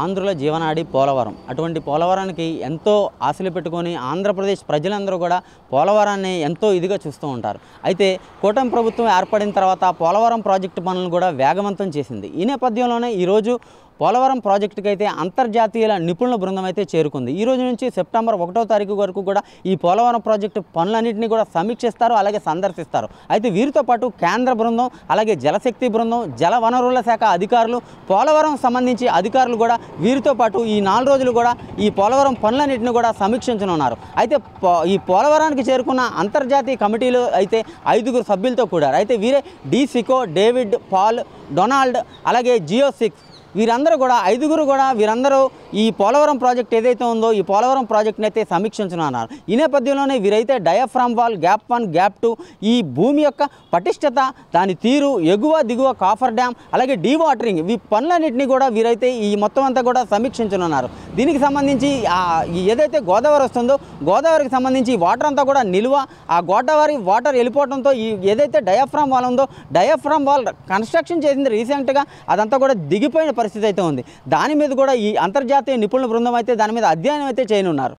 ఆంధ్రుల జీవనాడి పోలవరం. అటువంటి పోలవరానికి ఎంతో ఆశలు పెట్టుకొని ఆంధ్రప్రదేశ్ ప్రజలందరూ కూడా పోలవరాన్ని ఎంతో ఇదిగా చూస్తూ ఉంటారు. అయితే కూటమి ప్రభుత్వం ఏర్పడిన తర్వాత పోలవరం ప్రాజెక్టు పనులను కూడా వేగవంతం చేసింది. ఈ నేపథ్యంలోనే ఈరోజు పోలవరం ప్రాజెక్టుకి అయితే అంతర్జాతీయ నిపుణుల బృందం అయితే చేరుకుంది. ఈ రోజు నుంచి సెప్టెంబర్ 1వ తారీఖు వరకు కూడా ఈ పోలవరం ప్రాజెక్టు పనులన్నింటినీ కూడా సమీక్షిస్తారు, అలాగే సందర్శిస్తారు. అయితే వీరితో పాటు కేంద్ర బృందం, అలాగే జలశక్తి బృందం, జల వనరుల శాఖ అధికారులు, పోలవరం సంబంధించి అధికారులు కూడా వీరితో పాటు ఈ 4 రోజులు కూడా ఈ పోలవరం పనులన్నింటినీ కూడా సమీక్షించనున్నారు. అయితే ఈ పోలవరానికి చేరుకున్న అంతర్జాతీయ కమిటీలు అయితే 5గురు సభ్యులతో కూడారు. అయితే వీరే సికో, డేవిడ్, పాల్, డొనాల్డ్, అలాగే జియో6 వీరందరూ కూడా 5గురు కూడా వీరందరూ ఈ పోలవరం ప్రాజెక్ట్ ఏదైతే ఉందో ఈ పోలవరం ప్రాజెక్ట్ని అయితే సమీక్షించనున్నారు. ఈ నేపథ్యంలోనే వీరైతే డయాఫ్రామ్ వాల్, గ్యాప్ 1, గ్యాప్ 2, ఈ భూమి యొక్క పటిష్టత, దాని తీరు, ఎగువ దిగువ కాఫర్ డ్యామ్, అలాగే డీవాటరింగ్, ఈ పనులన్నింటినీ కూడా వీరైతే ఈ మొత్తం అంతా కూడా సమీక్షించనున్నారు. దీనికి సంబంధించి ఏదైతే గోదావరి వస్తుందో గోదావరికి సంబంధించి వాటర్ అంతా కూడా నిల్వ, ఆ గోదావరి వాటర్ వెళ్ళిపోవడంతో ఈ ఏదైతే డయాఫ్రామ్ వాల్ ఉందో డయాఫ్రామ్ వాల్ కన్స్ట్రక్షన్ చేసింది రీసెంట్గా, అదంతా కూడా దిగిపోయిన పరిస్థితి అయితే ఉంది. దాని మీద కూడా ఈ అంతర్జాతీయ నిపుణుల బృందం అయితే దాని మీద అధ్యయనం అయితే చేయనున్నారు.